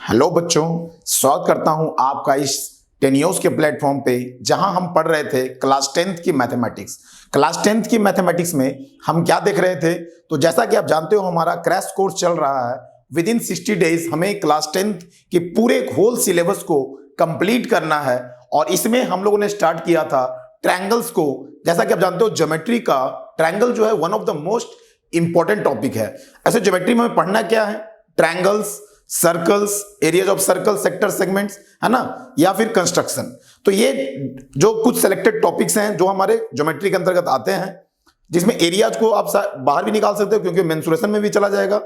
Hello बच्चों, स्वागत करता हूं आपका इस टेनियोस के प्लेटफॉर्म पे, जहां हम पढ़ रहे थे क्लास 10th की मैथमेटिक्स। क्लास 10th की मैथमेटिक्स में हम क्या देख रहे थे, तो जैसा कि आप जानते हो हमारा क्रैश कोर्स चल रहा है। विद इन 60 डेज हमें क्लास 10th के पूरे होल सिलेबस को कंप्लीट करना है। और इसमें हम लोगों ने स्टार्ट किया था ट्रायंगल्स को। जैसा कि आप जानते हो ज्योमेट्री का ट्रायंगल जो है one of the most important topic है। ऐसे ज्योमेट्री में पढ़ना क्या है, triangles, circles, areas of circle, sector, segments, है ना, या फिर कंस्ट्रक्शन। तो ये जो कुछ सेलेक्टेड टॉपिक्स हैं जो हमारे ज्योमेट्री के अंतर्गत आते हैं, जिसमें एरियाज को आप बाहर भी निकाल सकते हो क्योंकि मेंसुरेशन में भी चला जाएगा।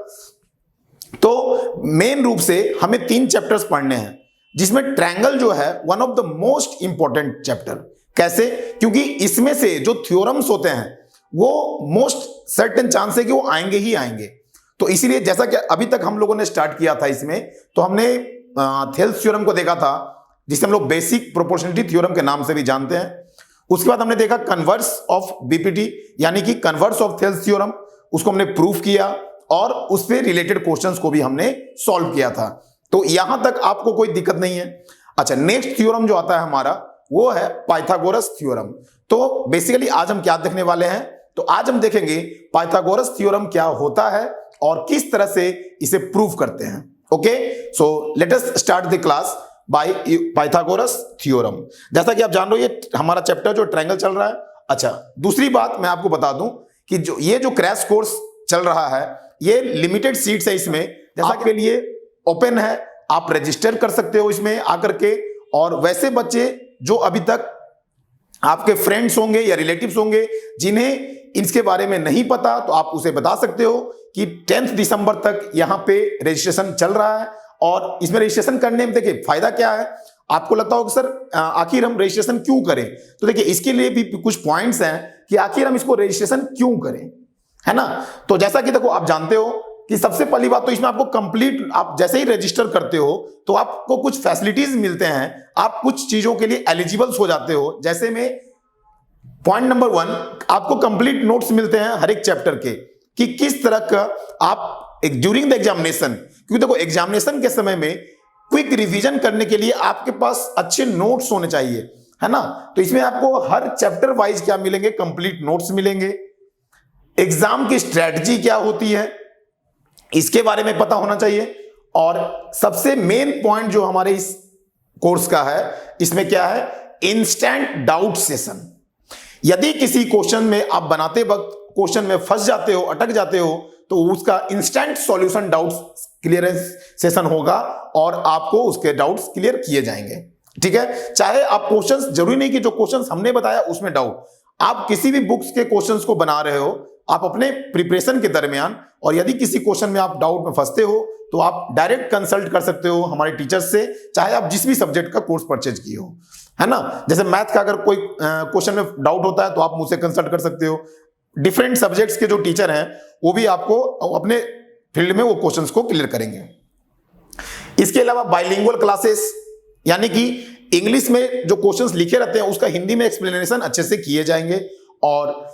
तो मेन रूप से हमें 3 चैप्टर्स पढ़ने हैं, जिसमें ट्रायंगल जो है one of the most important chapter. कैसे? क्योंकि इसमें से जो थ्योरम्स होते हैं वो मोस्ट सर्टेन चांस है कि वो आएंगे ही आएंगे। तो इसीलिए जैसा कि अभी तक हम लोगों ने स्टार्ट किया था इसमें, तो हमने थेल्स थ्योरम को देखा था, जिसे हम लोग बेसिक प्रोपोर्शनलिटी थ्योरम के नाम से भी जानते हैं। उसके बाद हमने देखा कन्वर्स ऑफ बीपीटी, यानी कि कन्वर्स ऑफ थेल्स थ्योरम, उसको हमने प्रूफ किया और उस पे रिलेटेड क्वेश्चंस को भी हमने सॉल्व किया था। तो यहां तक आपको कोई दिक्कत नहीं है। अच्छा, नेक्स्ट थ्योरम जो आता है हमारा वो है पाइथागोरस थ्योरम। तो बेसिकली आज हम क्या देखने वाले हैं, तो आज हम देखेंगे पाइथागोरस थ्योरम क्या होता है और किस तरह से इसे प्रूव करते हैं। Okay, so let us start the class by Pythagoras theorem. जैसा कि आप जान रहे हो ये हमारा चैप्टर जो ट्रायंगल चल रहा है। अच्छा, दूसरी बात मैं आपको बता दूं कि ये जो क्रैश कोर्स चल रहा है ये लिमिटेड सीट्स है, इसमें जैसा के लिए ओपन है, आप रजिस्टर कर सकते हो इसमें आकर के। और वैसे बच्चे जो अभी तक आपके फ्रेंड्स होंगे या रिलेटिव्स होंगे जिन्हें इसके बारे में नहीं पता, तो आप उसे बता सकते हो कि 10 दिसंबर तक यहां पे रजिस्ट्रेशन चल रहा है। और इसमें रजिस्ट्रेशन करने में देखिए फायदा क्या है। आपको लगता होगा सर आखिर हम रजिस्ट्रेशन क्यों करें, तो देखिए इसके लिए भी कुछ पॉइंट्स हैं कि आखिर हम इसको रजिस्ट्रेशन क्यों करें, है ना। तो जैसा कि देखो आप जानते हो कि सबसे पहली बात तो इसमें आपको कंप्लीट, आप जैसे ही रजिस्टर करते हो तो आपको कुछ फैसिलिटीज मिलते हैं, आप कुछ चीजों के लिए एलिजिबल्स हो जाते हो। जैसे में पॉइंट नंबर 1, आपको कंप्लीट नोट्स मिलते हैं हर एक चैप्टर के कि किस तरह का आप एक ड्यूरिंग द एग्जामिनेशन, क्योंकि देखो एग्जामिनेशन के समय में क्विक रिवीजन करने के लिए आपके पास अच्छे नोट्स होने चाहिए, है ना। तो इसमें आपको हर चैप्टर वाइज क्या मिलेंगे, कंप्लीट नोट्स मिलेंगे। एग्जाम की स्ट्रेटजी क्या होती है इसके बारे में पता होना चाहिए। और सबसे मेन पॉइंट जो हमारे इस कोर्स का है, इसमें क्या है, इंस्टेंट डाउट सेशन। यदि किसी क्वेश्चन में आप बनाते वक्त क्वेश्चन में फंस जाते हो, अटक जाते हो, तो उसका instant solution doubts clearance session होगा और आपको उसके डाउट्स क्लियर किए जाएंगे। ठीक है, चाहे आप क्वेश्चंस, जरूरी नहीं कि जो क्वेश्चंस हमने बताया उसमें डाउट, आप किसी भी बुक्स के क्वेश्चंस को बना रहे हो आप अपने प्रिपरेशन के दरमियान, और यदि किसी क्वेश्चन में आप डाउट में फंसते हो तो आप डायरेक्ट कंसल्ट कर सकते हो हमारे टीचर्स से, चाहे आप जिस भी सब्जेक्ट का कोर्स परचेज किए हो, है ना। जैसे मैथ का अगर कोई क्वेश्चन में डाउट होता है तो आप मुझसे कंसल्ट कर सकते हो। डिफरेंट सब्जेक्ट्स के जो टीचर हैं वो भी आपको अपने फील्ड में वो क्वेश्चंस को क्लियर करेंगे। इसके अलावा बाइलिंगुअल क्लासेस, यानी कि इंग्लिश में जो क्वेश्चंस लिखे रहते हैं उसका हिंदी में एक्सप्लेनेशन अच्छे से किए जाएंगे। और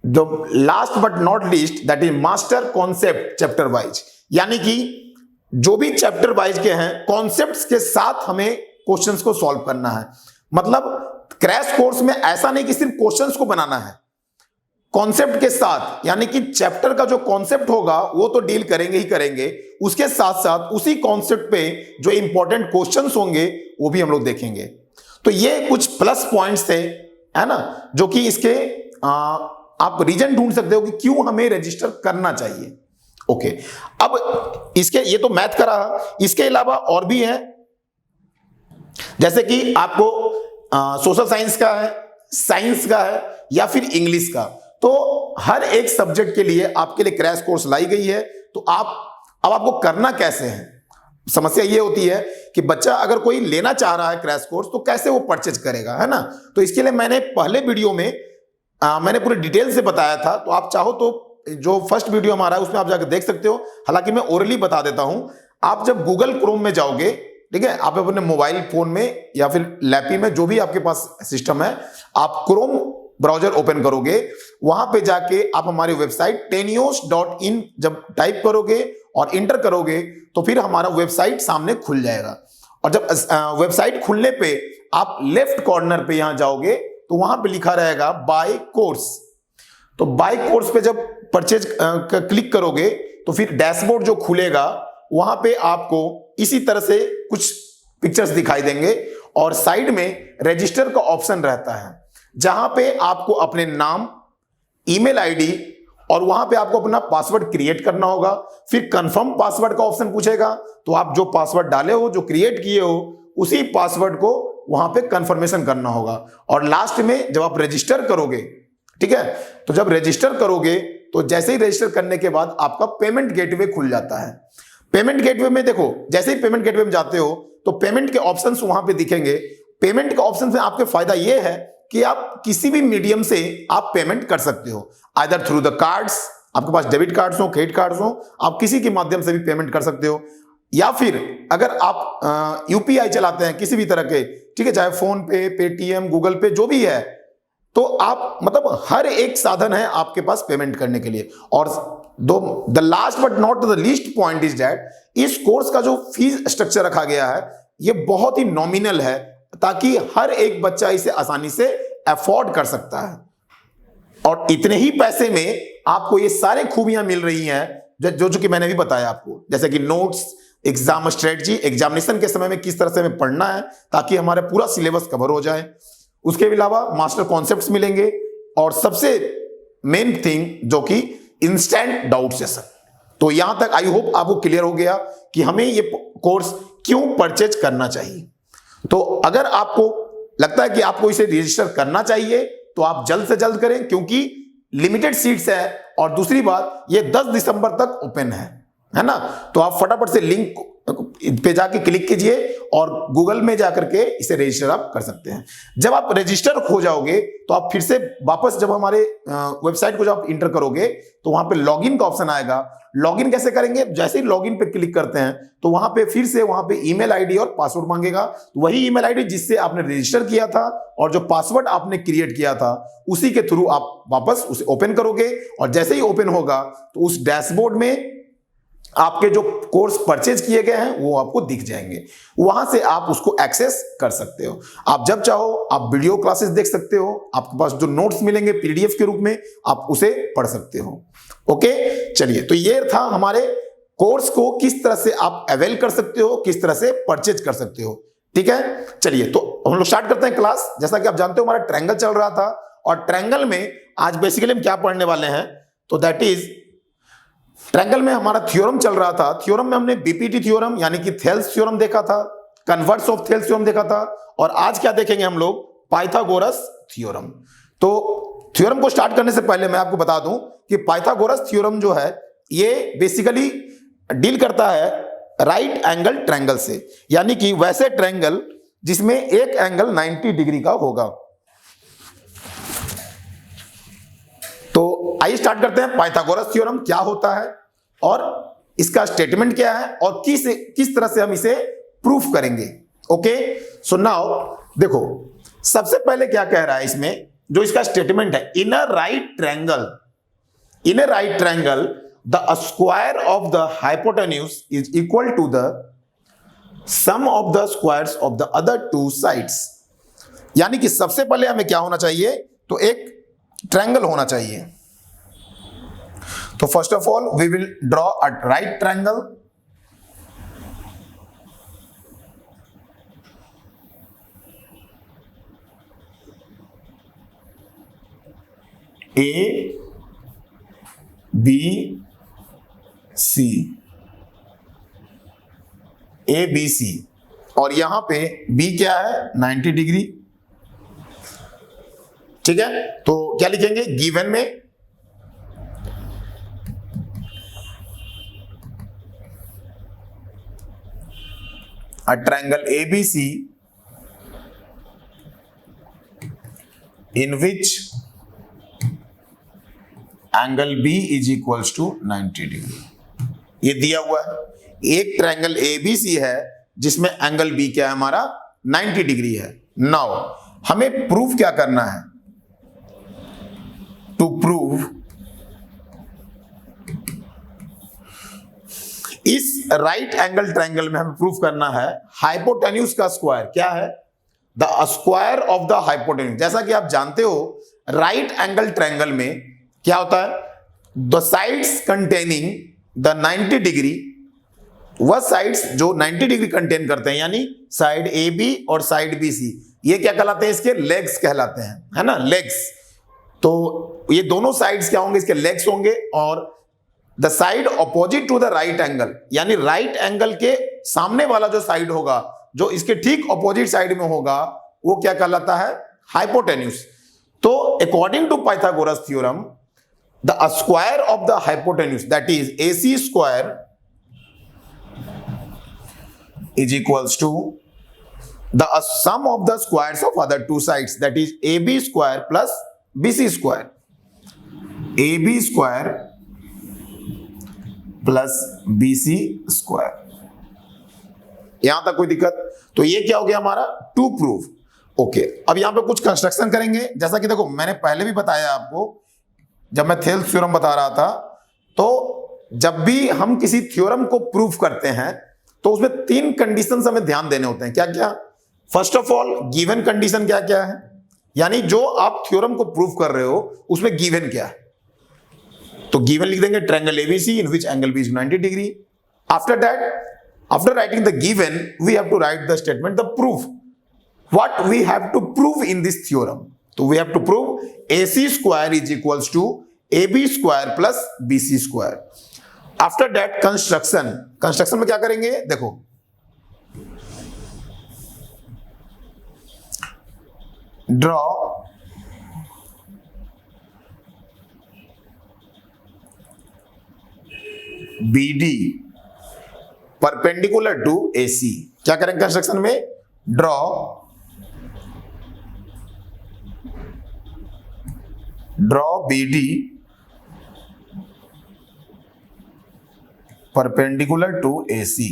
जो last but not least, that is master concept chapter wise, यानी कि जो भी चैप्टर वाइज के हैं कॉन्सेप्ट्स के साथ हमें क्वेश्चंस को सॉल्व करना है। मतलब क्रैश कोर्स में ऐसा नहीं कि सिर्फ क्वेश्चंस को बनाना है, कॉन्सेप्ट के साथ, यानी कि चैप्टर का जो कॉन्सेप्ट होगा वो तो डील करेंगे ही करेंगे, उसके साथ साथ उसी कॉन्सेप्ट पे जो इंपॉर्टेंट क्वेश्चंस होंगे वो भी हम लोग देखेंगे। तो ये कुछ प्लस पॉइंट्स थे, है ना, जो कि इसके आप रीजन ढूंढ सकते हो कि क्यों हमें रजिस्टर करना चाहिए। ओके, अब इसके, ये तो मैथ का रहा, इसके अलावा और भी है, जैसे कि आपको सोशल साइंस का है, साइंस का है या फिर इंग्लिश का। तो हर एक सब्जेक्ट के लिए आपके लिए क्रैश कोर्स लाई गई है। तो अब आपको करना कैसे है, समस्या ये होती है कि बच्चा अगर कोई लेना चाह रहा है क्रैश कोर्स तो कैसे वो परचेज करेगा, है ना। तो इसके लिए मैंने पहले वीडियो में मैंने पूरे डिटेल से बताया था, तो आप चाहो तो जो फर्स्ट वीडियो हमारा है उसमें आप जाकर देख सकते हो। हालांकि मैं ओरली बता देता हूं, आप जब गूगल क्रोम में जाओगे, ठीक है, आप अपने मोबाइल फोन में या फिर लैपी में जो भी आपके पास सिस्टम है, आप क्रोम ब्राउजर ओपन करोगे, वहां पे जाके आप हमारी वेबसाइट tenios.in जब टाइप करोगे और इंटर करोगे तो फिर हमारा वेबसाइट सामने खुल जाएगा। और जब वेबसाइट खुलने पे आप लेफ्ट कॉर्नर पे यहां जाओगे तो वहां पे लिखा रहेगा बाय कोर्स। तो बाय कोर्स पे जब परचेज क्लिक करोगे तो फिर डैशबोर्ड जो खुलेगा वहां पे आपको इसी तरह से कुछ पिक्चर्स दिखाई देंगे और साइड में रजिस्टर का ऑप्शन रहता है, जहां पे आपको अपने नाम, ईमेल आईडी और वहां पे आपको अपना पासवर्ड क्रिएट करना होगा। फिर कंफर्म पासवर्ड का ऑप्शन पूछेगा, तो आप जो पासवर्ड डाले हो, जो क्रिएट किए हो, उसी पासवर्ड को वहां पे कंफर्मेशन करना होगा। और लास्ट में जब आप रजिस्टर करोगे, ठीक है, तो जब रजिस्टर करोगे तो जैसे ही रजिस्टर करने के बाद आपका पेमेंट गेटवे खुल जाता है। पेमेंट गेटवे में देखो, जैसे ही पेमेंट गेटवे में जाते हो तो पेमेंट के ऑप्शंस वहां पे दिखेंगे। पेमेंट के ऑप्शन से आपके फायदा यह है कि आप किसी भी मीडियम से आप पेमेंट कर सकते हो, आइदर थ्रू द कार्ड्स, आपके पास डेबिट कार्ड्स हो, क्रेडिट कार्ड्स हो, आप किसी के माध्यम से भी पेमेंट कर सकते हो। या फिर अगर आप यूपीआई चलाते हैं किसी भी तरह के, ठीक है, चाहे फोन पे, पेटीएम, गूगल पे, जो भी है, तो आप मतलब हर एक साधन है आपके पास पेमेंट करने के लिए। और the last but not the least point is that इस कोर्स का जो फीस स्ट्रक्चर रखा गया है ये बहुत ही नॉमिनल है, ताकि हर एक बच्चा इसे आसानी से अफोर्ड कर सकता है। और इतने ही पैसे में आपको ये सारी खूबियां मिल रही हैं जो कि मैंने भी बताया आपको, जैसे कि नोट्स, एग्जाम स्ट्रेटजी, एग्जामिनेशन के समय में किस तरह से हमें पढ़ना है ताकि हमारा पूरा सिलेबस कवर हो जाए। उसके अलावा मास्टर कॉन्सेप्ट्स मिलेंगे और सबसे मेन थिंग जो कि इंस्टेंट डाउट सेशन। तो यहां तक आई होप आपको क्लियर हो गया कि हमें ये कोर्स क्यों परचेज करना चाहिए। तो अगर आपको लगता है कि आपको इसे रजिस्टर करना चाहिए तो आप जल्द से जल्द करें, क्योंकि लिमिटेड सीट्स है। और दूसरी बात, ये 10 दिसंबर तक ओपन है ना। तो आप फटाफट से लिंक पे जाके क्लिक कीजिए और गूगल में जाकर के इसे रजिस्टर आप कर सकते हैं। जब आप रजिस्टर हो जाओगे तो आप फिर से वापस जब हमारे वेबसाइट को जब आप इंटर करोगे तो वहां पे लॉगिन का ऑप्शन आएगा। लॉगिन कैसे करेंगे? जैसे ही लॉगिन पे क्लिक करते हैं तो वहां पे फिर से वहां पे ईमेल आईडी और पासवर्ड मांगेगा। तो वही ईमेल आईडी जिससे आपने रजिस्टर किया था और जो पासवर्ड आपने क्रिएट किया था उसी के थ्रू आप वापस उसे ओपन करोगे। और जैसे ही ओपन होगा तो उस डैशबोर्ड में आपके जो कोर्स परचेज किए गए हैं वो आपको दिख जाएंगे। वहां से आप उसको एक्सेस कर सकते हो। आप जब चाहो आप वीडियो क्लासेस देख सकते हो, आपके पास जो नोट्स मिलेंगे पीडीएफ के रूप में आप उसे पढ़ सकते हो। ओके, चलिए, तो ये था हमारे कोर्स को किस तरह से आप अवेल कर सकते हो, किस तरह से परचेज कर सकते हो। ठीक है, चलिए तो हम लोग स्टार्ट करते हैं क्लास। जैसा कि आप जानते हो हमारा ट्रायंगल चल रहा था और ट्रायंगल में आज बेसिकली हम क्या पढ़ने वाले हैं, तो दैट इज ट्रायंगल में हमारा थ्योरम चल रहा था। थ्योरम में हमने बीपीटी थ्योरम यानी कि थेल्स थ्योरम देखा था, कन्वर्स ऑफ थेल्स थ्योरम देखा था, और आज क्या देखेंगे हम लोग, पाइथागोरस थ्योरम। तो थ्योरम को स्टार्ट करने से पहले मैं आपको बता दूं कि पाइथागोरस थ्योरम जो है ये बेसिकली डील करता है राइट एंगल ट्रायंगल से, यानी कि वैसे ट्रायंगल जिसमें एक एंगल 90 डिग्री का होगा। तो आइए स्टार्ट करते हैं। पाइथागोरस थ्योरम क्या होता है और इसका स्टेटमेंट क्या है और किस तरह से हम इसे प्रूफ करेंगे। ओके, सो नाउ देखो, सबसे पहले क्या कह रहा है इसमें, जो इसका स्टेटमेंट है, in a right triangle the square of the hypotenuse is equal to the sum of the squares of the other two sides. यानी कि सबसे पहले हमें क्या होना चाहिए, तो एक ट्रायंगल होना चाहिए। तो first of all we will draw a right triangle. A B C, A B C, और यहां पे बी क्या है, 90 डिग्री। ठीक है, तो क्या लिखेंगे, गिवन में a triangle ABC in which angle B is equals to 90 degree. ये दिया हुआ है, एक ट्रायंगल ABC है जिसमें एंगल B क्या है हमारा, 90 डिग्री है। नाउ हमें प्रूफ क्या करना है, टू प्रूव इस राइट एंगल ट्रायंगल में हमें प्रूफ करना है हाइपोटेन्यूज का स्क्वायर क्या है, the square of the hypotenuse. जैसा कि आप जानते हो राइट एंगल ट्रायंगल में क्या होता है, the sides containing the 90 degree, वह साइड्स जो 90 डिग्री कंटेन करते हैं, यानी साइड ए बी और साइड बी सी, ये क्या कहलाते हैं, इसके लेग्स कहलाते हैं, है ना, लेग्स। तो ये दोनों साइड्स क्या होंगे, इसके लेग्स होंगे। और the side opposite to the right angle, यानी राइट एंगल के सामने वाला जो साइड होगा, जो इसके ठीक अपोजिट साइड में होगा, वो क्या कहलाता है, हाइपोटेन्यूज। तो according to Pythagoras theorem, the square of the hypotenuse that is AC square is equals to the sum of the squares of other two sides, that is AB square plus BC square, AB square plus BC square। यहां तक कोई दिक्कत? तो ये क्या हो गया हमारा, टू प्रूफ। ओके, अब यहां पे कुछ कंस्ट्रक्शन करेंगे। जैसा कि देखो मैंने पहले भी बताया आपको, जब मैं थेल्स थ्योरम बता रहा था, तो जब भी हम किसी थ्योरम को प्रूफ करते हैं तो उसमें 3 कंडीशंस हमें ध्यान देने होते हैं। क्या क्या? First of all given condition क्या क्या है, यानी जो आप थ्योरम को प्रूफ कर रहे हो उसमें गिवन क्या है। तो गिवन लिख देंगे triangle ABC in which angle B is 90 degree. After that, after writing the given, we have to write the statement, the proof, what we have to prove in this theorem. तो we have to prove AC square is equals to AB square plus BC square. After that construction, construction में क्या करेंगे, देखो draw BD perpendicular to AC। क्या करेंगे construction में, draw BD perpendicular to AC।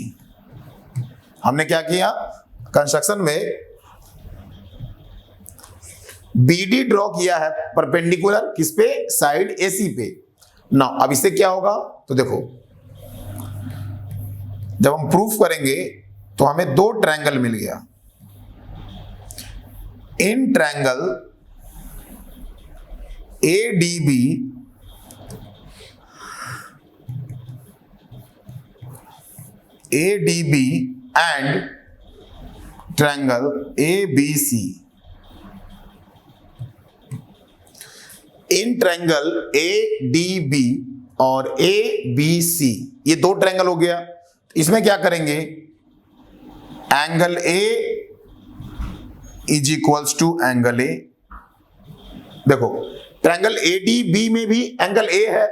हमने क्या किया कंस्ट्रक्शन में, BD ड्रॉ किया है परपेंडिकुलर किस पे, साइड AC पे। ना अब इससे क्या होगा, तो देखो जब हम प्रूफ करेंगे तो हमें 2 ट्रायंगल मिल गया। In triangle ADB and triangle ABC। In triangle ADB और ABC, ये 2 ट्रायंगल हो गया। इसमें क्या करेंगे, angle A is equals to angle A। देखो ट्रायंगल ADB में भी एंगल A है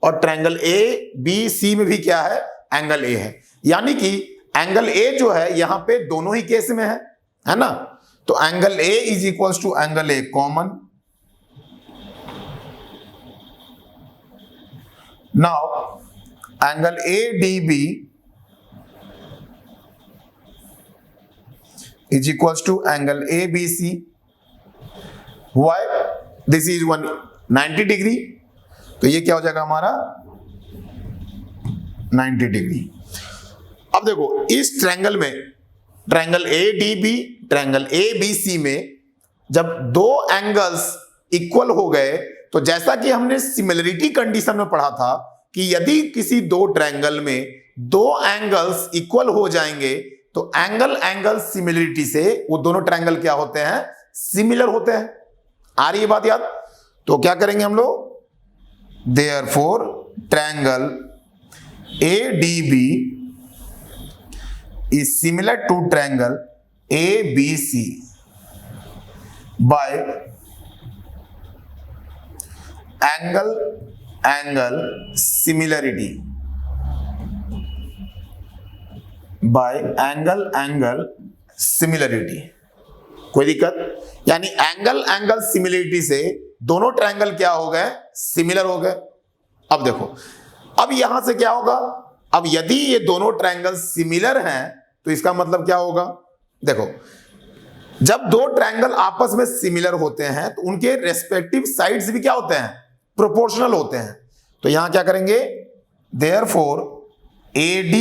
और ट्रायंगल ABC में भी क्या है, एंगल A है। यानी कि एंगल A जो है यहां पे दोनों ही केस में है ना। तो angle A is equals to angle A common. Now angle ADB is equals to angle ABC. Why? This is 90 degree, तो ये क्या हो जाएगा हमारा 90 डिग्री। अब देखो इस ट्रायंगल में, ट्रायंगल ADB ट्रायंगल ABC में जब 2 एंगल्स इक्वल हो गए, तो जैसा कि हमने सिमिलरिटी कंडीशन में पढ़ा था कि यदि किसी 2 ट्रायंगल में 2 एंगल्स इक्वल हो जाएंगे तो एंगल एंगल सिमिलरिटी से वो दोनों ट्रायंगल क्या होते हैं, सिमिलर होते हैं। आ रही है बात याद? तो क्या करेंगे हम लोग, therefore triangle ADB is similar to triangle ABC by angle angle similarity, by angle angle similarity। कोई दिक्कत? यानी एंगल एंगल सिमिलरिटी से दोनों ट्रायंगल क्या हो गए, सिमिलर हो गए। अब देखो, अब यहां से क्या होगा, अब यदि ये दोनों ट्रायंगल सिमिलर हैं तो इसका मतलब क्या होगा, देखो जब 2 ट्रायंगल आपस में सिमिलर होते हैं तो उनके रेस्पेक्टिव साइड्स भी क्या होते हैं, प्रोपोर्शनल होते हैं। तो यहां क्या करेंगे, therefore AD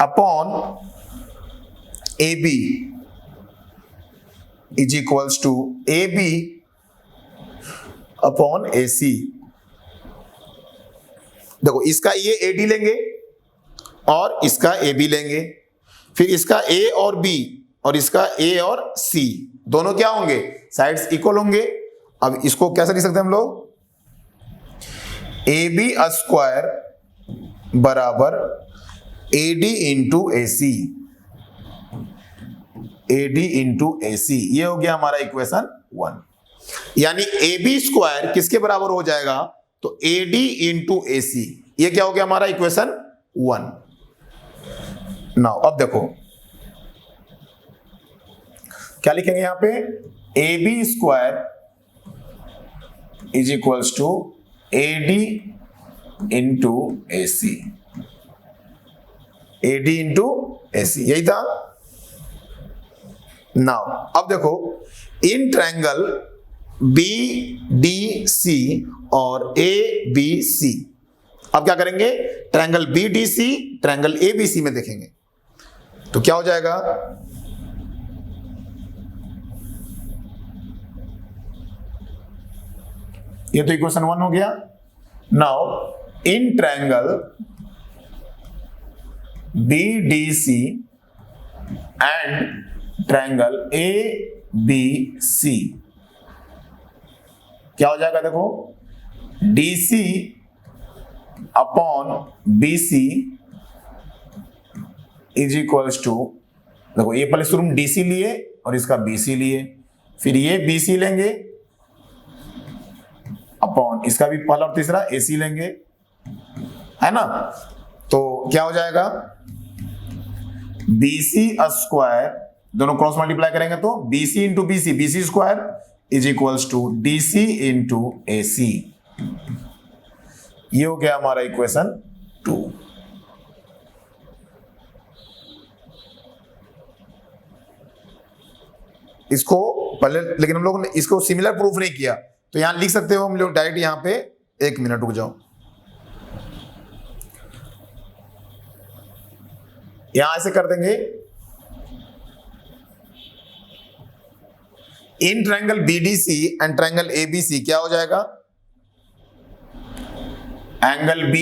upon AB is equals to AB upon AC। देखो इसका ये AD लेंगे और इसका AB लेंगे, फिर इसका A और B और इसका A और C दोनों क्या होंगे, साइड्स इक्वल होंगे। अब इसको कैसे लिख सकते हैं हम लोग, AB स्क्वायर बराबर AD into AC, AD into AC, ये हो गया हमारा इक्वेशन 1। यानी AB स्क्वायर किसके बराबर हो जाएगा, तो AD इंटू AC, ये क्या हो गया हमारा इक्वेशन 1। नाउ अब देखो क्या लिखेंगे यहां पे, AB square is equals to AD into AC, AD into AC, यही था। नाउ अब देखो इन ट्रायंगल BDC और ABC, अब क्या करेंगे, ट्रायंगल BDC ट्रायंगल ABC में देखेंगे तो क्या हो जाएगा, ये तो इक्वेशन 1 हो गया। Now in triangle BDC and triangle ABC क्या हो जाएगा, देखो DC upon BC is equals to, देखो ये पहले शुरू में DC लिए और इसका BC लिए, फिर ये BC लेंगे अपॉन इसका भी पहला और तीसरा AC लेंगे, है ना। तो क्या हो जाएगा, BC स्क्वायर, दोनों क्रॉस मल्टीप्लाई करेंगे तो BC into BC square is equals to DC into AC, ये हो गया हमारा इक्वेशन 2। इसको पहले, लेकिन हम लोगों ने इसको सिमिलर प्रूफ नहीं किया, तो यहां लिख सकते हो हम लोग डायरेक्ट यहां पे, 1 मिनट रुक जाओ, यहां ऐसे कर देंगे, in triangle BDC and triangle ABC क्या हो जाएगा, एंगल B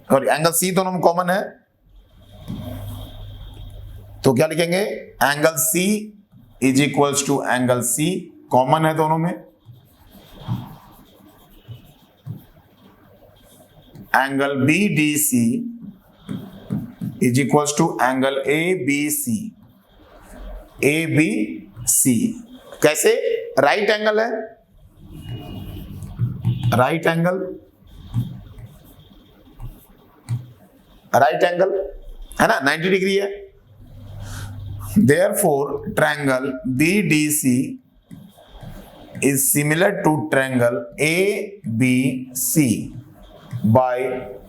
और एंगल C दोनों में कॉमन है, तो क्या लिखेंगे, angle C is equals to angle C, common है दोनों में, angle BDC is equals to angle ABC, ABC कैसे, राइट एंगल है, राइट एंगल है ना, 90 डिग्री है। Therefore triangle BDC is similar to triangle ABC by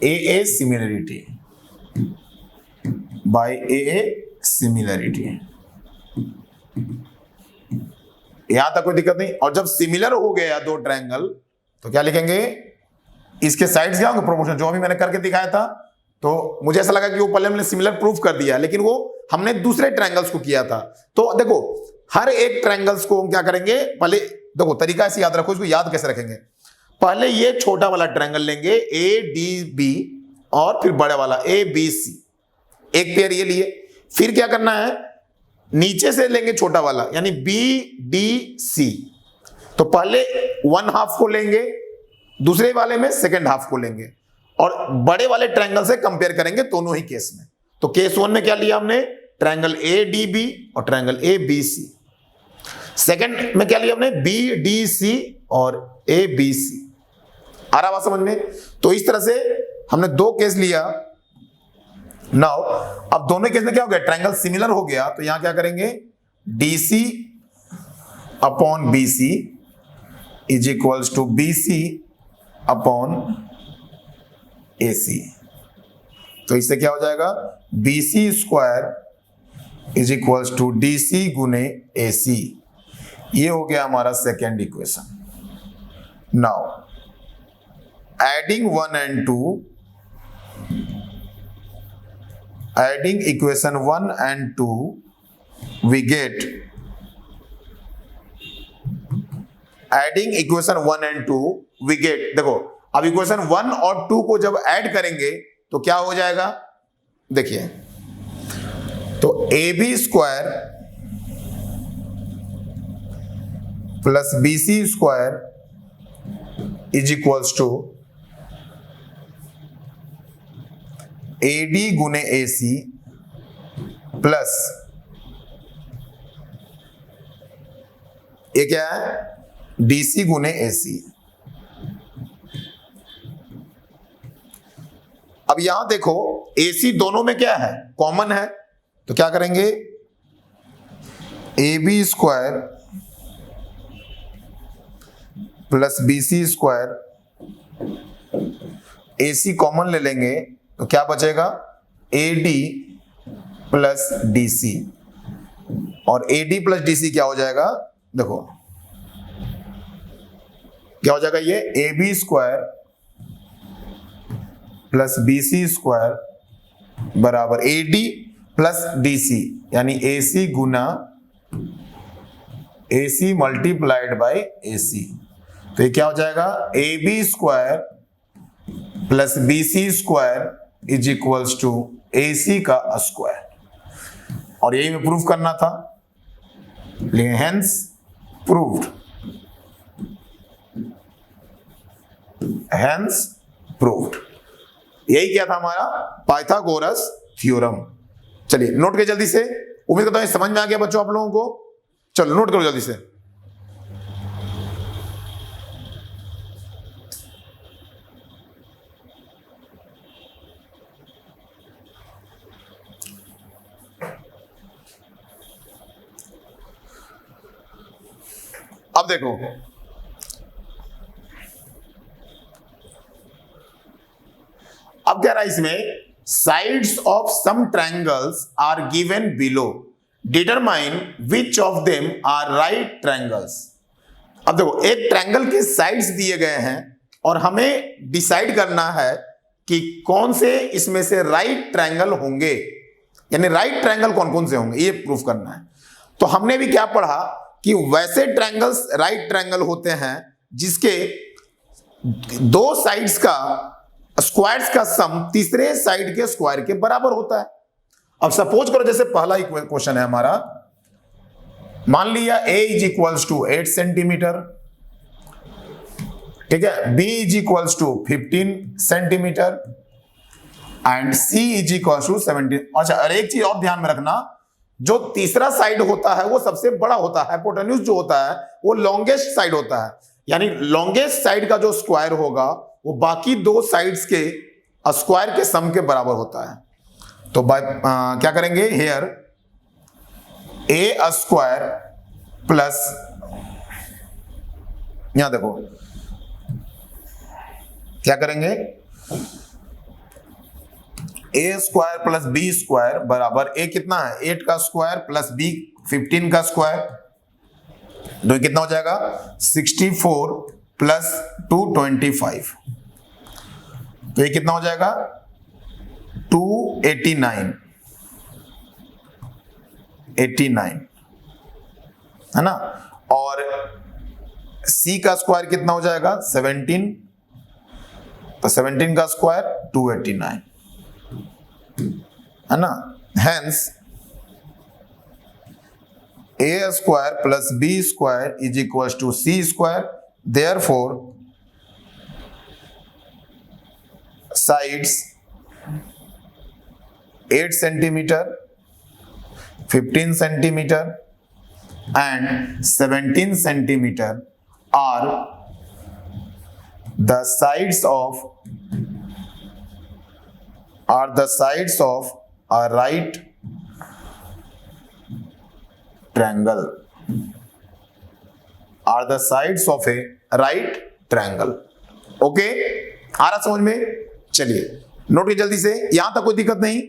AA similarity, by AA similarity। यहां तक कोई दिक्कत नहीं। और जब सिमिलर हो गया दो ट्रायंगल तो क्या लिखेंगे, इसके साइड्स क्या होंगे, प्रोपोर्शनल, जो अभी मैंने करके दिखाया था। तो मुझे ऐसा लगा कि वो पहले हमने सिमिलर प्रूफ कर दिया, लेकिन वो हमने दूसरे ट्रायंगल्स को किया था। तो देखो हर एक ट्रायंगल्स को हम क्या करेंगे, पहले देखो तरीका ऐसे याद रखो, इसको याद कैसे रखेंगे, पहले ये छोटा वाला ट्रायंगल लेंगे ADB और फिर बड़े वाला ABC, एक पेयर ये लिए, फिर क्या करना है, नीचे से लेंगे छोटा वाला यानी BDC। तो पहले 1/2 को लेंगे, दूसरे वाले में 2/2 को लेंगे और बड़े वाले ट्रायंगल से कंपेयर करेंगे दोनों ही केस में। तो केस 1 में क्या लिया हमने, ट्रायंगल ADB और ट्रायंगल ABC। सेकंड में क्या लिया हमने, BDC और ABC। आ रहा बात समझ में। तो इस तरह से हमने 2 केस लिया। नाउ अब दोनों केस में क्या हो गया, ट्रायंगल सिमिलर हो गया, तो यहां क्या करेंगे, DC upon BC is equals to BC upon AC। तो इससे क्या हो जाएगा, BC square is equals to DC गुने AC। ये हो गया हमारा second equation. Now, adding 1 and 2, adding equation 1 and 2, we get, adding equation 1 and 2, we get, देखो अब इक्वेशन 1 और 2 को जब ऐड करेंगे तो क्या हो जाएगा, देखिए, तो AB square plus BC square is equals to AD गुने AC प्लस ये क्या है, DC गुने AC। अब यहां देखो AC दोनों में क्या है, कॉमन है, तो क्या करेंगे, AB square plus BC square, AC common ले लेंगे तो क्या बचेगा, AD प्लस DC, और AD प्लस DC क्या हो जाएगा, देखो क्या हो जाएगा, ये AB square plus BC square बराबर AD प्लस DC, यानी AC गुना AC मल्टीप्लाइड बाय AC, तो ये क्या हो जाएगा, AB square plus BC square is equals to AC का स्क्वायर, और यही में प्रूफ करना था, लेकिन हेंस प्रूव्ड, हेंस प्रूव्ड, यही क्या था हमारा पाइथागोरस थ्योरम। चलिए नोट करिए जल्दी से, उम्मीद करता हूं समझ में आ गया बच्चों आप लोगों को, चलो नोट करो जल्दी से। अब देखो, अब क्या रहा इसमें, sides of some triangles are given below, determine which of them are right triangles. अब देखो एक ट्रायंगल के साइड्स दिए गए हैं और हमें डिसाइड करना है कि कौन से इसमें से राइट ट्रायंगल होंगे, यानी राइट ट्रायंगल कौन कौन से होंगे ये प्रूफ करना है। तो हमने भी क्या पढ़ा कि वैसे ट्रायंगल्स राइट ट्रायंगल होते हैं जिसके दो साइड्स का स्क्वायर्स का सम तीसरे साइड के स्क्वायर के बराबर होता है। अब सपोज करो जैसे पहला क्वेश्चन है हमारा, मान लिया A is equals to 8 centimetre, ठीक है, B is equals to 15 centimetre and C is equals to 17। अच्छा, और एक चीज और ध्यान में रखना, जो तीसरा साइड होता है वो सबसे बड़ा होता है, हाइपोटेन्यूज जो होता है वो लॉन्गेस्ट साइड होता है, यानी लॉन्गेस्ट साइड का जो स्क्वायर होगा वो बाकी दो साइड्स के स्क्वायर के सम के बराबर होता है। तो क्या करेंगे, हेयर A स्क्वायर प्लस, यहां देखो क्या करेंगे, A square plus B square बराबर A कितना है, 8 का स्क्वायर प्लस B 15 का स्क्वायर, तो ये कितना हो जाएगा 64 प्लस 225, तो ये कितना हो जाएगा 289, 89 है ना, और C का स्क्वायर कितना हो जाएगा 17, तो 17 का स्क्वायर 289 है ना, hence A square plus B square is equal to C square, therefore sides 8 centimetre, 15 centimetre and 17 centimetre are the sides of a right triangle, are the sides of a right triangle। Okay, आ रहा समझ में? चलिए note कीजिए जल्दी से, यहां तक कोई दिक्कत नहीं।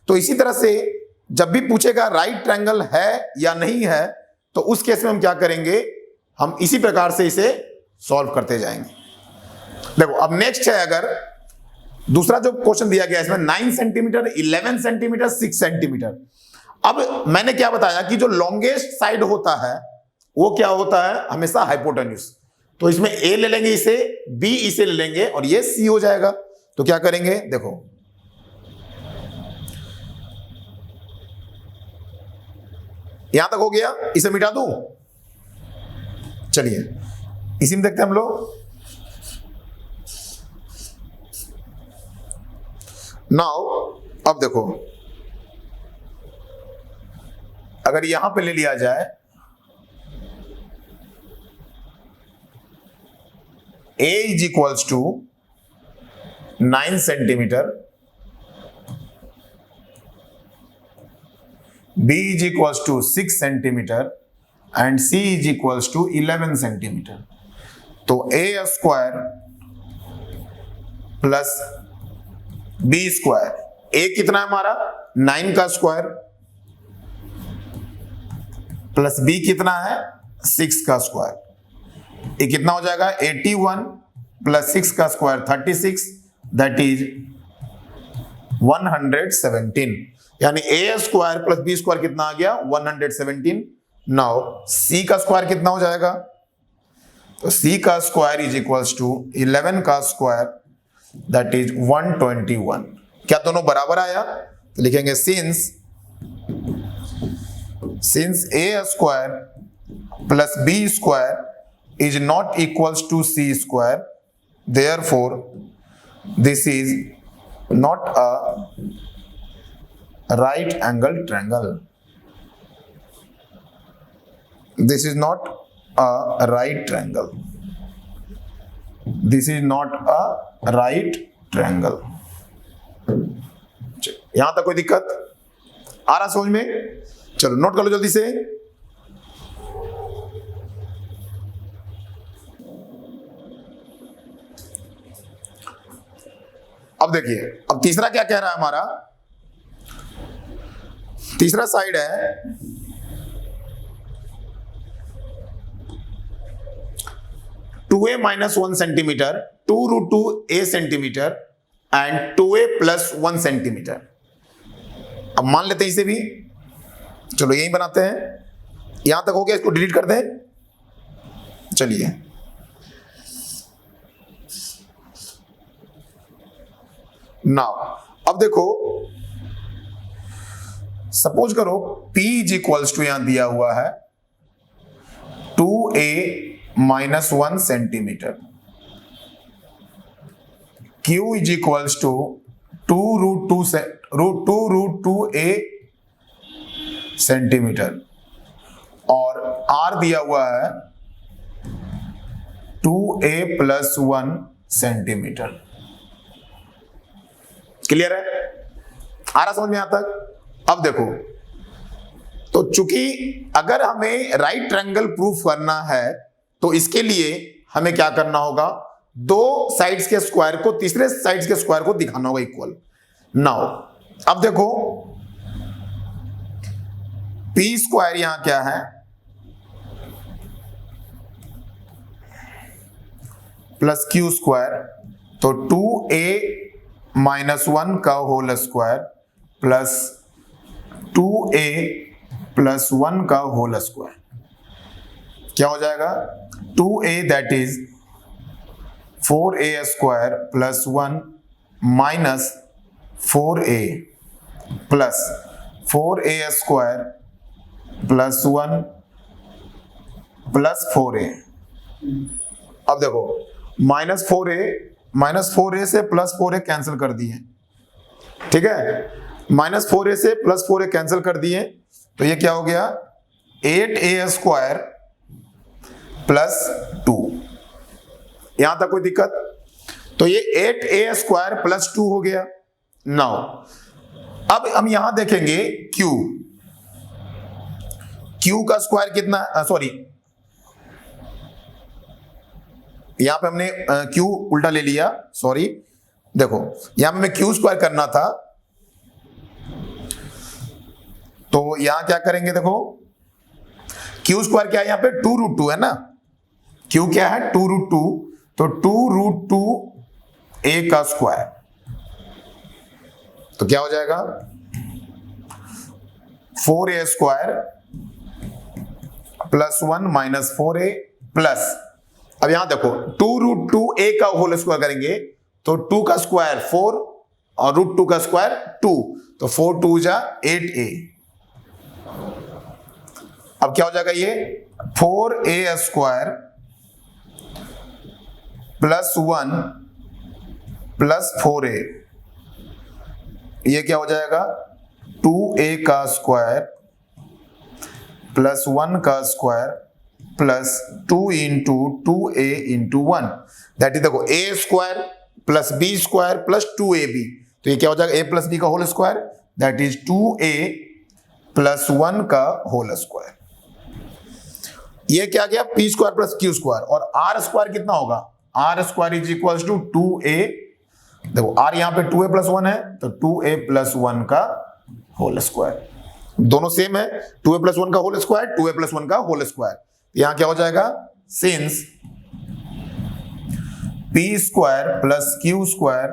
तो इसी तरह से जब भी पूछेगा राइट ट्रायंगल है या नहीं है, तो उस केस में हम क्या करेंगे, हम इसी प्रकार से इसे सॉल्व करते जाएंगे। देखो अब नेक्स्ट है, अगर दूसरा जो क्वेश्चन दिया गया इसमें 9 सेंटीमीटर, 11 सेंटीमीटर, 6 सेंटीमीटर। अब मैंने क्या बताया कि जो लॉन्गेस्ट साइड होता है वो क्या होता है, हमेशा हाइपोटेन्यूज। तो इसमें ए ले लेंगे इसे, बी इसे ले लेंगे और ये सी हो जाएगा। तो क्या करेंगे, देखो यहां तक हो गया, इसे मिटा दूं। चलिए इसी में देखते हैं हम लोग। नाउ अब देखो, अगर यहां पे ले लिया जाए a is equals to 9 centimetre, b is equals to 6 centimetre and c is equals to 11 centimetre. तो a square plus b square, a कितना है हमारा 9 का स्क्वायर, प्लस b कितना है 6 का स्क्वायर, ये कितना हो जाएगा 81 प्लस 6 का स्क्वायर 36, दैट इज 117। यानी a square plus b square कितना आ गया 117। नाउ c का स्क्वायर कितना हो जाएगा, तो c का स्क्वायर इज इक्वल्स टू 11 का स्क्वायर, दैट इज 121। क्या दोनों बराबर आया, तो लिखेंगे since a square plus b square is not equals to c square, therefore this is not a right angle triangle. This is not a right triangle, this is not a right triangle. यहां तक कोई दिक्कत आ रहा समझ में? चलो note कर लो जल्दी से। अब देखिए, अब तीसरा क्या कह रहा है हमारा, तीसरा साइड है 2a minus 1 centimetre, 2√2a centimetre and 2a plus 1 centimetre. अब मान लेते हैं इसे भी, चलो यही बनाते हैं। यहां तक हो गया, इसको डिलीट कर दें। चलिए नाउ अब देखो, सपोज करो P इज इक्वल्स टू यहां दिया हुआ है 2a minus 1 centimetre, Q is equals to 2√2a centimetre और R दिया हुआ है 2a प्लस 1 सेंटीमीटर। क्लियर है? आ रहा समझ में यहां तक? अब देखो, तो चूंकि अगर हमें राइट ट्रायंगल प्रूफ करना है तो इसके लिए हमें क्या करना होगा, दो साइड्स के स्क्वायर को तीसरे साइड्स के स्क्वायर को दिखाना होगा इक्वल। नाउ अब देखो, P स्क्वायर यहां क्या है, प्लस Q स्क्वायर, तो 2a माइनस 1 का whole square plus 2a plus 1 का होल स्क्वायर, क्या हो जाएगा 2a that is 4a square plus 1 minus 4a plus 4a square plus 1 plus 4a। अब देखो माइनस 4a से प्लस 4a कैंसिल कर दिए, ठीक है, माइनस 4a से प्लस 4a कैंसिल कर दिए, तो ये क्या हो गया 8a स्क्वायर प्लस 2। यहां तक कोई दिक्कत? तो ये 8a स्क्वायर प्लस 2 हो गया। नाउ अब हम यहां देखेंगे Q का स्क्वायर कितना, सॉरी यहां पे हमने Q उल्टा ले लिया, सॉरी। देखो यहां पे हमें Q स्क्वायर करना था, तो यहां क्या करेंगे, देखो Q स्क्वायर क्या है, यहां पे 2√2 है ना, क्यू क्या है 2√2, तो 2√2 a का स्क्वायर, तो क्या हो जाएगा 4a square plus 1 minus 4a plus, अब यहां देखो 2√2 a का होल स्क्वायर करेंगे तो 2 का स्क्वायर 4 और √2 का स्क्वायर 2, तो 4 2 जा 8a। अब क्या हो जाएगा ये 4a square plus 1 plus 4a, ये क्या हो जाएगा 2a का स्क्वायर प्लस 1 का square plus 2 into 2a into 1, that is देखो a square plus b square plus 2ab, तो ये क्या हो जाएगा a प्लस b का whole square, that is 2a plus 1 का होल स्क्वायर। ये क्या गया p square plus q square, और r स्क्वायर कितना होगा r square is equal to 2a, देखो r यहां पे 2a प्लस 1 है तो 2a प्लस 1 का होल स्क्वायर, दोनों सेम है, 2a प्लस 1 का होल स्क्वायर 2a प्लस 1 का होल स्क्वायर, यहां क्या हो जाएगा since p square plus q square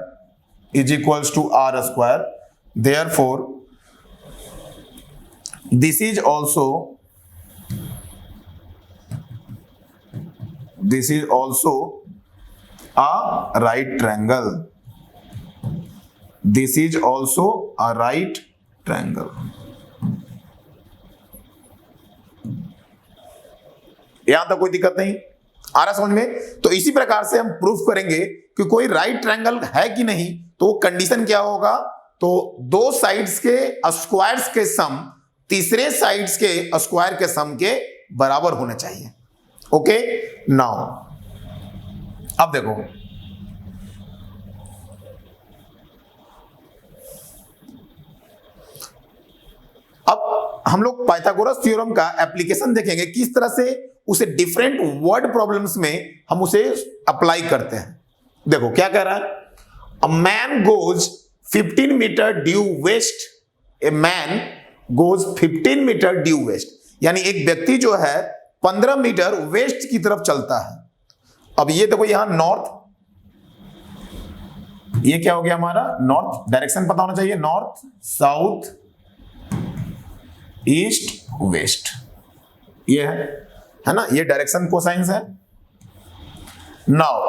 is equals to r square, therefore this is also a right triangle, this is also a right triangle। यहां तक कोई दिक्कत नहीं आ रहा समझ में? तो इसी प्रकार से हम प्रूफ करेंगे कि कोई राइट ट्रायंगल है कि नहीं, तो कंडीशन क्या होगा, तो दो साइड्स के स्क्वायर्स के सम तीसरे साइड्स के स्क्वायर के सम के बराबर होने चाहिए। ओके, नाउ अब देखो अब हम लोग पाइथागोरस थ्योरम का एप्लीकेशन देखेंगे, किस तरह से उसे डिफरेंट वर्ड प्रॉब्लम्स में हम उसे अप्लाई करते हैं। देखो क्या कह रहा है, a man goes 15 metre due west, a man goes 15 metre due west, यानी एक व्यक्ति जो है 15 मीटर वेस्ट की तरफ चलता है। अब ये देखो यहां नॉर्थ, ये क्या हो गया हमारा नॉर्थ, डायरेक्शन पता होना चाहिए, नॉर्थ साउथ ईस्ट वेस्ट, ये है ना, ये डायरेक्शन कोसाइंस है। Now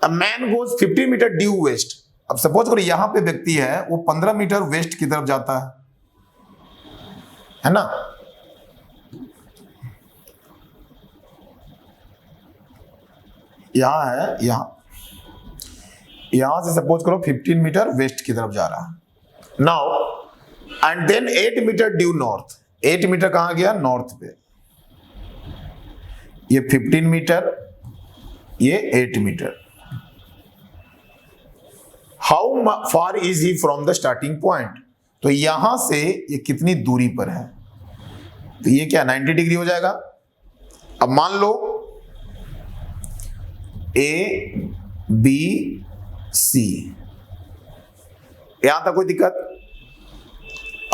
a man goes 15 metre due west, अब सपोज करो यहां पे व्यक्ति है वो 15 मीटर वेस्ट की तरफ जाता है ना, यहां है, यहां से सपोज करो 15 मीटर वेस्ट की तरफ जा रहा है। Now and then 8 metre due north, 8 metre कहां गया नॉर्थ पे, ये 15 मीटर ये 8 metre. How far is he from the starting point, तो यहां से ये कितनी दूरी पर है, तो ये क्या 90 डिग्री हो जाएगा। अब मान लो ए बी सी, यहां तक कोई दिक्कत।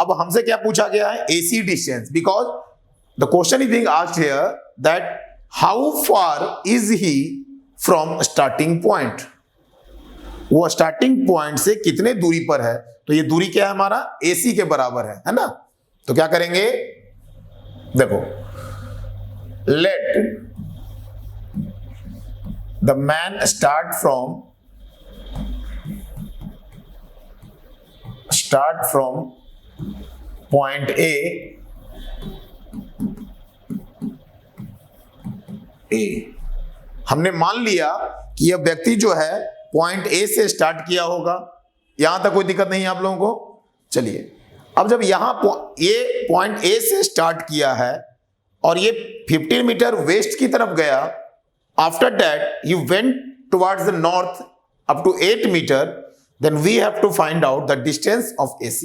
अब हमसे क्या पूछा गया है, AC distance, because the question is being asked here that how far is he from starting point, वो स्टार्टिंग पॉइंट से कितने दूरी पर है, तो ये दूरी क्या है हमारा AC के बराबर है ना। तो क्या करेंगे, देखो let the man start from point A, हमने मान लिया कि यह व्यक्ति जो है पॉइंट ए से स्टार्ट किया होगा, यहां तक कोई दिक्कत नहीं है आप लोगों को। चलिए अब जब यहां ये पॉइंट ए से स्टार्ट किया है और ये 15 मीटर वेस्ट की तरफ गया, after that you went towards the north up to 8 metre, then we have to find out the distance of AC।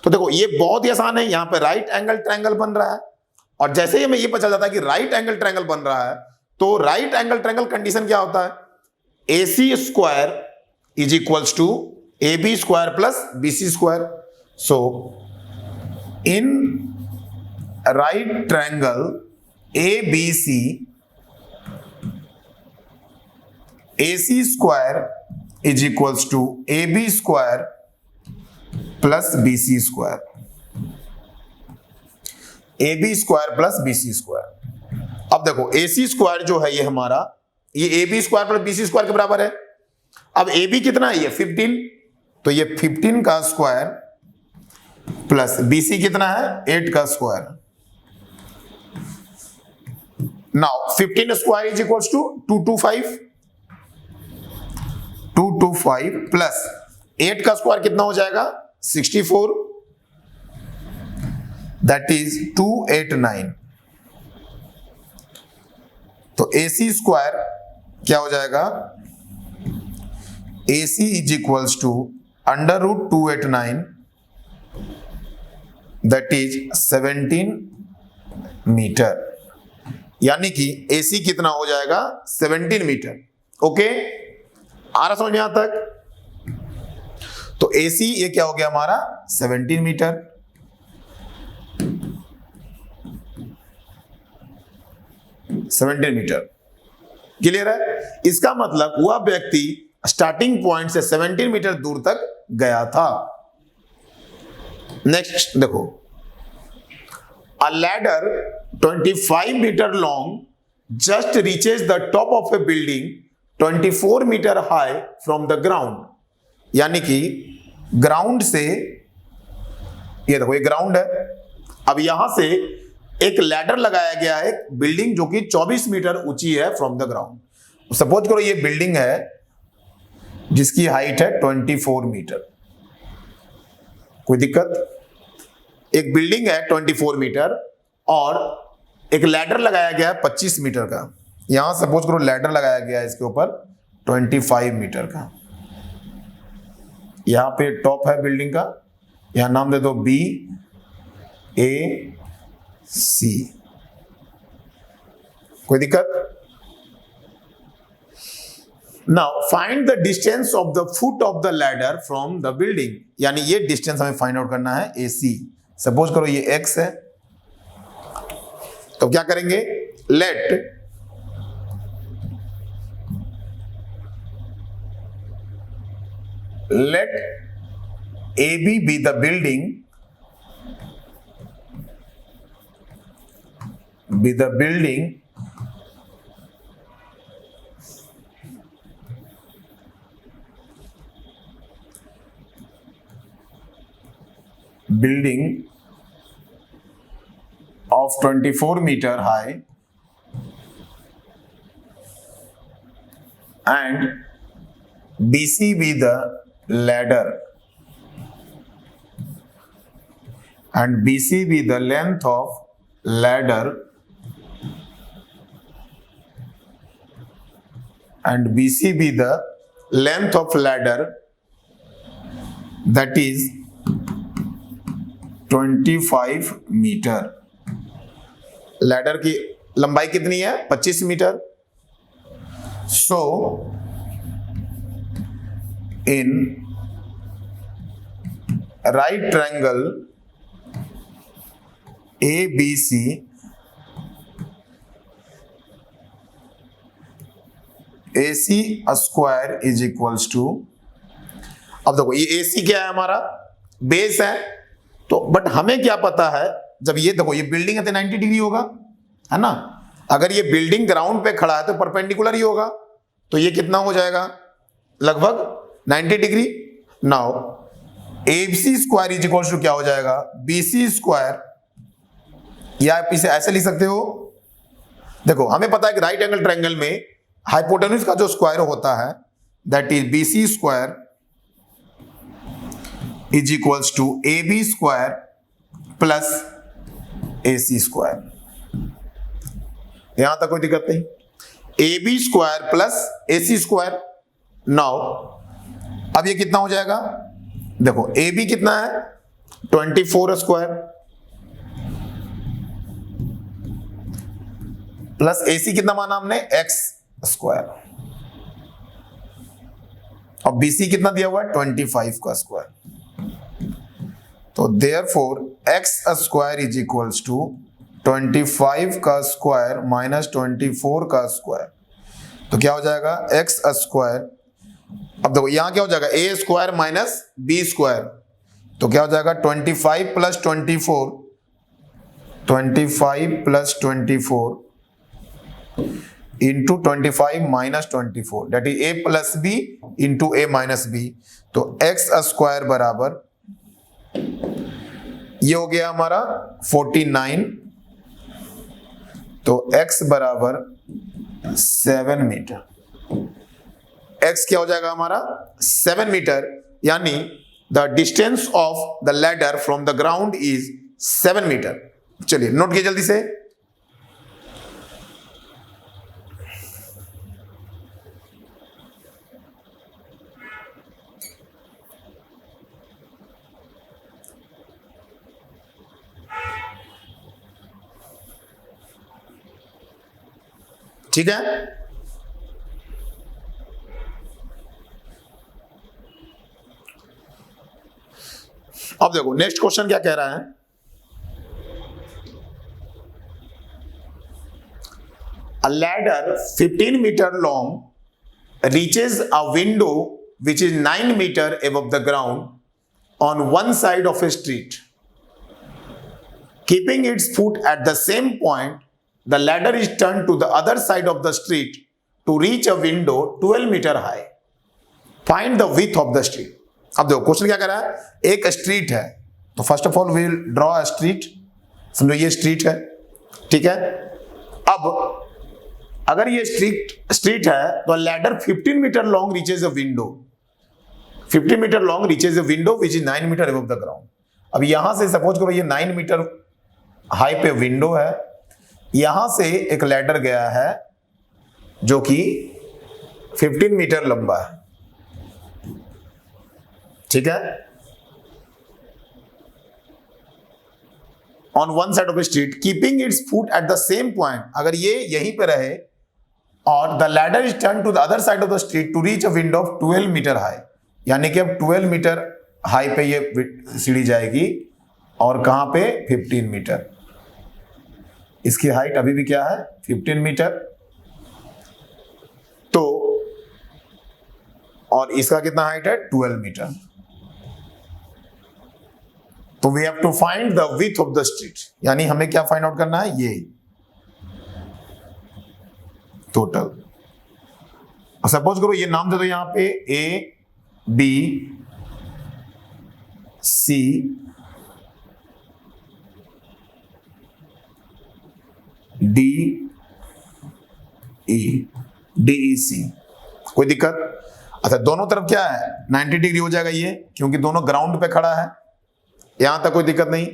तो देखो ये बहुत ही आसान है, यहां पे राइट एंगल ट्रायंगल बन रहा है, और जैसे ही हमें ये पता चलता है कि राइट एंगल ट्रायंगल बन रहा है, तो राइट एंगल ट्रायंगल कंडीशन क्या होता है, AC square is equals to AB square plus BC square. So in right triangle A B C A C square is equals to A B square plus B C square, A B square plus B C square. अब देखो ए C square जो है ये हमारा, ये A B square plus B C square के बराबर है। अब ए बी कितना है, ये 15, तो ये 15 का स्क्वायर प्लस बी सी कितना है, 8 का square. Now 15 square is equals to 225 plus 8 का स्क्वायर कितना हो जाएगा, 64, दैट इज 289। तो ए सी स्क्वायर क्या हो जाएगा, A C is equals to under root 289, that is 17 metre, यानी कि ए सी कितना हो जाएगा, 17 मीटर। ओके, आ रहा समझ में यहां तक? तो ए सी ये क्या हो गया हमारा, 17 मीटर। क्लियर है? इसका मतलब वह व्यक्ति स्टार्टिंग पॉइंट से 17 मीटर दूर तक गया था। नेक्स्ट देखो, a ladder 25 metre long just reaches the top of a building 24 metre high from the ground, यानी कि ग्राउंड से, ये देखो ये ग्राउंड है, अब यहां से एक लैडर लगाया गया है, बिल्डिंग जो कि 24 मीटर ऊंची है फ्रॉम द ग्राउंड। सपोज करो ये बिल्डिंग है जिसकी हाइट है 24 मीटर, कोई दिक्कत? एक बिल्डिंग है 24 मीटर और एक लैडर लगाया गया है 25 मीटर का। यहां सपोज करो लैडर लगाया गया है इसके ऊपर 25 मीटर का। यहां पे टॉप है बिल्डिंग का, यहां नाम दे दो बी ए सी, कोई दिक्कत? Now find the distance of the foot of the ladder from the building, यानी ये डिस्टेंस हमें फाइंड आउट करना है, ए सी। सपोज करो ये x है, तो क्या करेंगे, let A B the building, building of 24 meter high and BC be the ladder and BC be the length of ladder and BC be the length of ladder, that is 25 metre. Ladder की लंबाई कितनी है, 25 metre. So in right triangle A B C A C square is equals to, अब देखो ये ए सी क्या है, हमारा बेस है, तो बट हमें क्या पता है, जब ये देखो ये बिल्डिंग है तो 90 डिग्री होगा, है ना? अगर ये बिल्डिंग ग्राउंड पे खड़ा है तो परपेंडिकुलर ही होगा, तो ये कितना हो जाएगा, लगभग 90 degree. Now A C square is equal to क्या हो जाएगा, बी सी स्क्वायर, या आप इसे ऐसे लिख सकते हो, देखो हमें पता है कि राइट एंगल ट्रायंगल में हाइपोटेन्यूज का जो स्क्वायर होता है that is B C square is equals to A B square plus A C square. यहां तक कोई दिक्कत नहीं, A B square plus A C square. Now अब ये कितना हो जाएगा, देखो ए बी कितना है 24 स्क्वायर प्लस ए सी कितना माना हमने x स्क्वायर, और बी सी कितना दिया हुआ है 25 का स्क्वायर। तो therefore x square is equals to 25 का स्क्वायर माइनस 24 का स्क्वायर, तो क्या हो जाएगा एक्स स्क्वायर। अब देखो यहां क्या हो जाएगा A square minus B square, तो क्या हो जाएगा 25 plus 24, 25 plus 24 into 25 minus 24, that is A plus B into A minus B. तो एक्स स्क्वायर बराबर ये हो गया हमारा 49, तो x बराबर 7 मीटर। x क्या हो जाएगा हमारा 7 मीटर, यानी the distance of the ladder from the ground is 7 metre. चलिए नोट कीजिए जल्दी से। ठीक है, अब देखो नेक्स्ट क्वेश्चन क्या कह रहा है। A ladder 15 meter long reaches a window which is 9 meter above the ground on one side of a street. Keeping its foot at the same point, the ladder is turned to the other side of the street to reach a window 12 meter high. Find the width of the street. अब देखो question क्या कर रहा है, एक street है, तो first of all we will draw a street. समझो ये स्ट्रीट है, ठीक है। अब अगर ये स्ट्रीट है तो ladder 15 metre long reaches a window, 15 metre long reaches a window which is 9 metre above the ground. अब यहां से सपोज करो ये 9 मीटर हाई पे विंडो है, यहां से एक लैडर गया है जो कि 15 मीटर लंबा है, ठीक है। On one side of a street keeping its foot at the same point, अगर ये यहीं पे रहे और the ladder is turn to the other side of the street to reach a window of 12 metre high, यानी कि अब 12 metre high पे ये सीढ़ी जाएगी और कहां पे 15 मीटर। इसकी हाइट अभी भी क्या है 15 मीटर, तो और इसका कितना हाइट है 12 मीटर। तो we have to find the width of the street, यानी हमें क्या फाइंड आउट करना है, ये टोटल। सपोज करो ये नाम दे दो यहां पे A B C D E, D E C. कोई दिक्कत? अच्छा दोनों तरफ क्या है 90 डिग्री हो जाएगा ये, क्योंकि दोनों ग्राउंड पे खड़ा है, यहां तक कोई दिक्कत नहीं।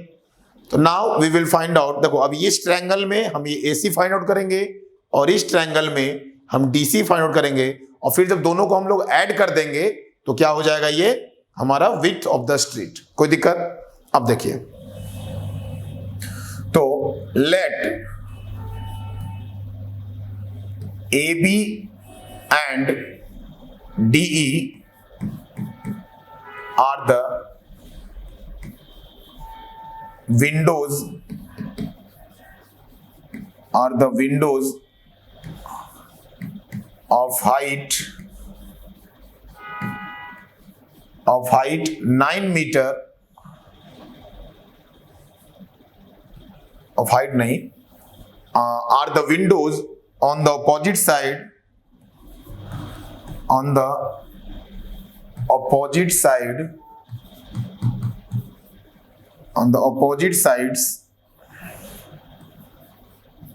तो now we will find out, देखो अब इस ट्रायंगल में हम ये AC फाइंड आउट करेंगे और इस ट्रायंगल में हम DC फाइंड आउट करेंगे, और फिर जब दोनों को हम लोग ऐड कर देंगे तो क्या हो जाएगा ये हमारा विड्थ ऑफ द स्ट्रीट। कोई दिक्कत? अब देखिए, तो late AB and DE are the windows of height 9 meter, of height नहीं, are the windows on the opposite sides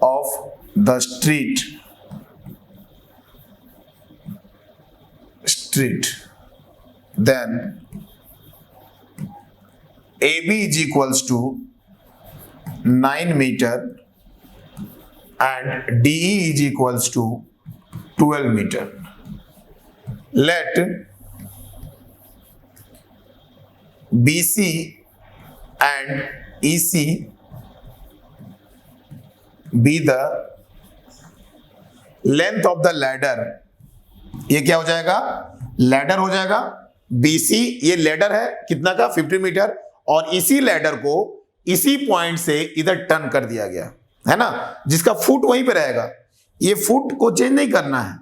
of the street. Then AB is equals to 9 meter and DE is equals to 12 meter. Let BC and EC be the length of the ladder. ये क्या हो जाएगा, ladder हो जाएगा। BC ये ladder है कितना का 15 मीटर, और इसी लैडर को इसी पॉइंट से इधर टर्न कर दिया गया, है ना, जिसका फुट वहीं पे रहेगा। ये फुट को चेंज नहीं करना है,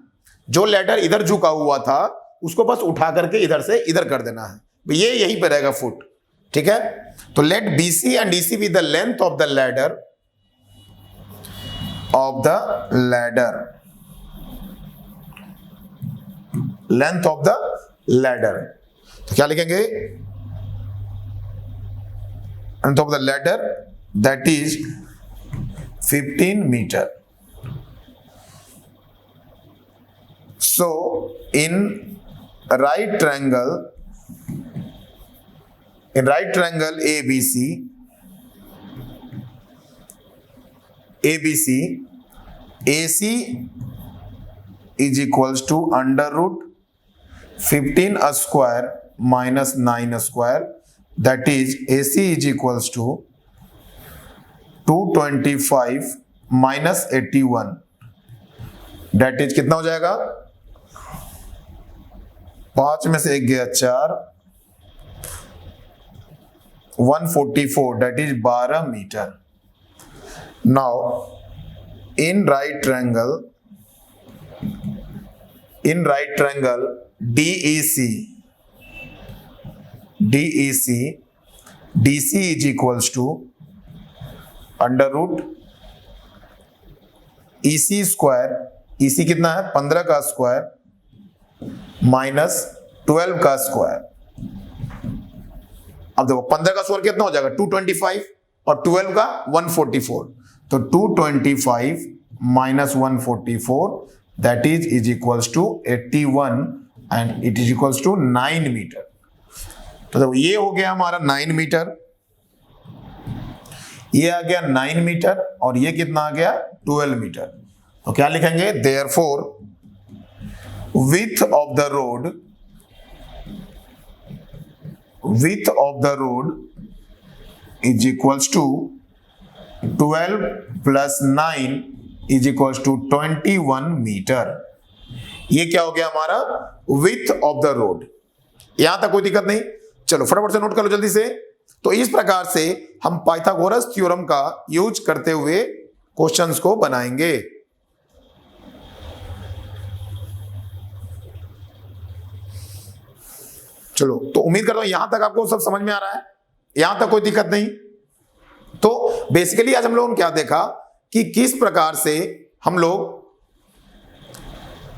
जो लैडर इधर झुका हुआ था उसको बस उठा करके इधर से इधर कर देना है, ये यहीं पे रहेगा फुट। ठीक है, तो let BC and DC be the length of the ladder length of the ladder. तो क्या लिखेंगे, length of the ladder that is 15 metre. So in right triangle ABC AC is equals to under root 15 square minus 9 square, that is AC is equals to 225 minus 81, that is कितना हो जाएगा, 5 में से 1 गया 4, 144, that is 12 metre. Now in right triangle DEC DC is equals to under root EC square, EC कितना है 15 का square minus 12 का स्क्वायर। अब देखो 15 का स्क्वायर कितना हो जाएगा 225 और 12 का 144, तो 225 minus 144 that is equals to 81 and it is equals to 9 metre. तो देखो ये हो गया हमारा 9 मीटर, ये आ गया 9 मीटर और ये कितना आ गया 12 मीटर। तो क्या लिखेंगे, therefore width of the road is equals to 12 plus 9 is equals to 21 metre. ये क्या हो गया हमारा width of the road। यहां तक कोई दिक्कत नहीं, चलो फटाफट से नोट कर लो जल्दी से। तो इस प्रकार से हम पाइथागोरस थ्योरम का यूज करते हुए क्वेश्चंस को बनाएंगे। चलो, तो उम्मीद करता हूं यहां तक आपको सब समझ में आ रहा है, यहां तक कोई दिक्कत नहीं। तो बेसिकली आज हम लोगों ने क्या देखा कि किस प्रकार से हम लोग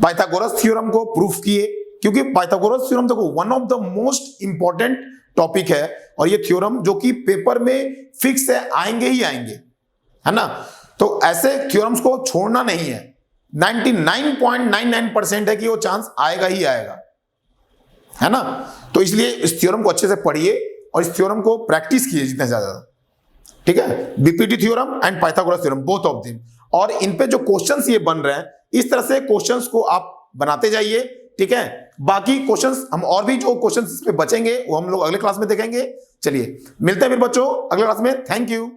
पाइथागोरस थ्योरम को प्रूफ किए, क्योंकि पाइथागोरस थ्योरम देखो one of the most important topic है और ये थ्योरम जो कि पेपर में फिक्स है, आएंगे ही आएंगे, है ना। तो ऐसे थ्योरम्स को छोड़ना नहीं है, 99.99% है कि वो चांस आएगा ही आएगा, है ना। तो इसलिए इस थ्योरम को अच्छे से पढ़िए और इस थ्योरम को प्रैक्टिस कीजिए जितना ज्यादा, ठीक है। BPT theorem and Pythagoras theorem both of them, और इन पे जो क्वेश्चंस ये बन रहे हैं इस तरह से क्वेश्चंस को आप बनाते जाइए, ठीक है। बाकी क्वेश्चंस हम और भी जो क्वेश्चंस इस पे बचेंगे वो हम लोग अगले क्लास में देखेंगे। चलिए मिलते हैं फिर बच्चों अगले क्लास में, थैंक यू।